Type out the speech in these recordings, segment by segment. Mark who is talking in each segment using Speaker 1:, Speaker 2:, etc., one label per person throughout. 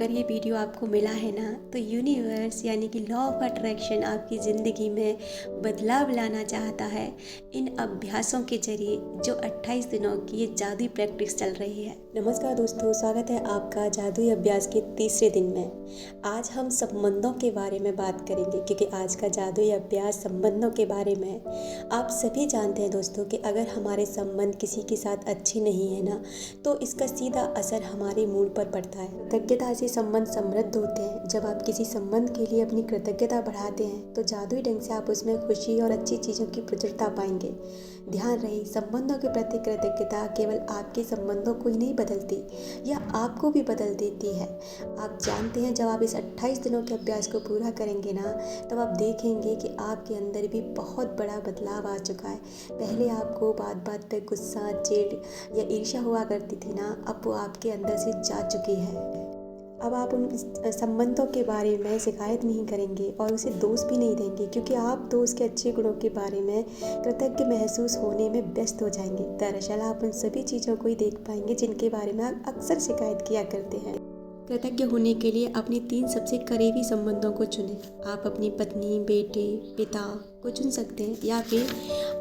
Speaker 1: अगर ये वीडियो आपको मिला है ना, तो यूनिवर्स यानी कि लॉ ऑफ अट्रैक्शन आपकी ज़िंदगी में बदलाव लाना चाहता है इन अभ्यासों के जरिए जो 28 दिनों की ये जादुई प्रैक्टिस चल रही है। नमस्कार दोस्तों, स्वागत है आपका जादुई अभ्यास के तीसरे दिन में। आज हम संबंधों के बारे में बात करेंगे क्योंकि आज का जादुई अभ्यास संबंधों के बारे में है। आप सभी जानते हैं दोस्तों कि अगर हमारे संबंध किसी के साथ अच्छे नहीं है ना, तो इसका सीधा असर हमारे मूड पर पड़ता है। कृतज्ञता से संबंध समृद्ध होते हैं। जब आप किसी संबंध के लिए अपनी कृतज्ञता बढ़ाते हैं तो जादुई ढंग से आप उसमें खुशी और अच्छी चीज़ों की प्रचुरता पाएंगे। ध्यान रहे, संबंधों के प्रति कृतज्ञता केवल आपके संबंधों को ही नहीं बदलती, यह आपको भी बदल देती है। आप जानते हैं, जब आप इस 28 दिनों के अभ्यास को पूरा करेंगे ना, तब आप देखेंगे कि आपके अंदर भी बहुत बड़ा बदलाव आ चुका है। पहले आपको बात बात पे गुस्सा, चिढ़ या ईर्ष्या हुआ करती थी ना, अब वो आपके अंदर से जा चुकी है। अब आप उन संबंधों के बारे में शिकायत नहीं करेंगे और उसे दोष भी नहीं देंगे, क्योंकि आप तो उसके अच्छे गुणों के बारे में कृतज्ञ महसूस होने में व्यस्त हो जाएंगे। दरअसल आप उन सभी चीज़ों को ही देख पाएंगे जिनके बारे में आप अक्सर शिकायत किया करते हैं। कृतज्ञ होने के लिए अपने 3 सबसे करीबी संबंधों को चुनें। आप अपनी पत्नी, बेटे, पिता को चुन सकते हैं, या फिर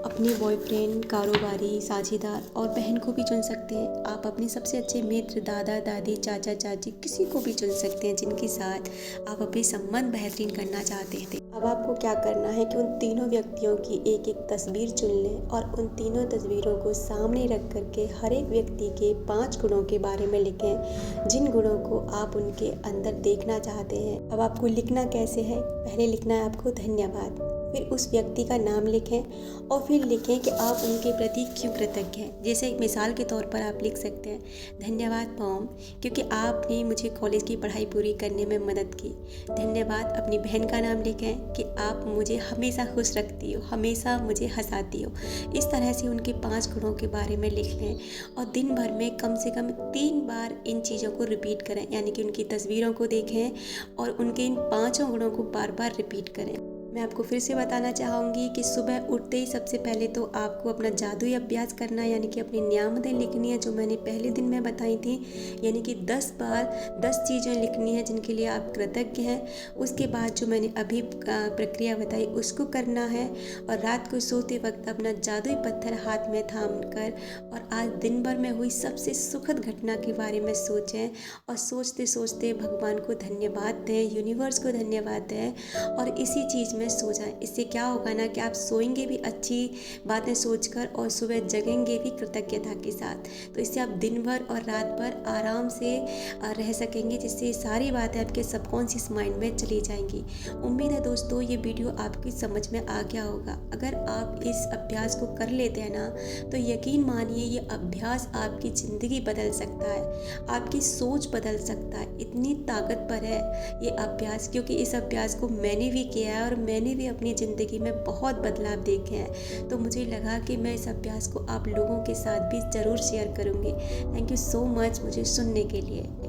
Speaker 1: अपने बॉयफ्रेंड, कारोबारी साझेदार और बहन को भी चुन सकते हैं। आप अपने सबसे अच्छे मित्र, दादा दादी, चाचा चाची, किसी को भी चुन सकते हैं जिनके साथ आप अपने संबंध बेहतरीन करना चाहते थे। अब आपको क्या करना है कि उन तीनों व्यक्तियों की एक एक तस्वीर चुन लें और उन तीनों तस्वीरों को सामने रख करके हर एक व्यक्ति के 5 गुणों के बारे में लिखें, जिन गुणों को आप उनके अंदर देखना चाहते हैं। अब आपको लिखना कैसे है? पहले लिखना है आपको धन्यवाद, फिर उस व्यक्ति का नाम लिखें और फिर लिखें कि आप उनके प्रति क्यों कृतज्ञ हैं। जैसे एक मिसाल के तौर पर आप लिख सकते हैं, धन्यवाद मॉम, क्योंकि आपने मुझे कॉलेज की पढ़ाई पूरी करने में मदद की। धन्यवाद अपनी बहन का नाम लिखें कि आप मुझे हमेशा खुश रखती हो, हमेशा मुझे हंसाती हो। इस तरह से उनके 5 गुणों के बारे में लिख लें और दिन भर में कम से कम 3 बार इन चीज़ों को रिपीट करें, यानी कि उनकी तस्वीरों को देखें और उनके इन 5 गुणों को बार बार रिपीट करें। मैं आपको फिर से बताना चाहूँगी कि सुबह उठते ही सबसे पहले तो आपको अपना जादुई अभ्यास करना है, यानी कि अपनी नियामतें लिखनी है जो मैंने पहले दिन में बताई थी, यानी कि 10 बार 10 चीज़ें लिखनी है जिनके लिए आप कृतज्ञ हैं। उसके बाद जो मैंने अभी प्रक्रिया बताई उसको करना है और रात को सोते वक्त अपना जादुई पत्थर हाथ में थाम कर और आज दिन भर में हुई सबसे सुखद घटना के बारे में सोचें और सोचते सोचते भगवान को धन्यवाद दें, यूनिवर्स को धन्यवाद दें और इसी चीज़ में सो जाएं। इससे क्या होगा ना कि आप सोएंगे भी अच्छी बातें सोचकर और सुबह जगेंगे भी कृतज्ञता के साथ। तो इससे आप दिन भर और रात भर आराम से रह सकेंगे, जिससे सारी बातें आपके सबकॉन्शियस माइंड में चली जाएंगी। उम्मीद है दोस्तों ये वीडियो आपकी समझ में आ गया होगा। अगर आप इस अभ्यास को कर लेते हैं ना, तो यकीन मानिए ये अभ्यास आपकी ज़िंदगी बदल सकता है, आपकी सोच बदल सकता है। इतनी ताकतवर है ये अभ्यास, क्योंकि इस अभ्यास को मैंने भी किया है और मैंने भी अपनी ज़िंदगी में बहुत बदलाव देखे हैं। तो मुझे लगा कि मैं इस अभ्यास को आप लोगों के साथ भी ज़रूर शेयर करूँगी। थैंक यू सो मच मुझे सुनने के लिए।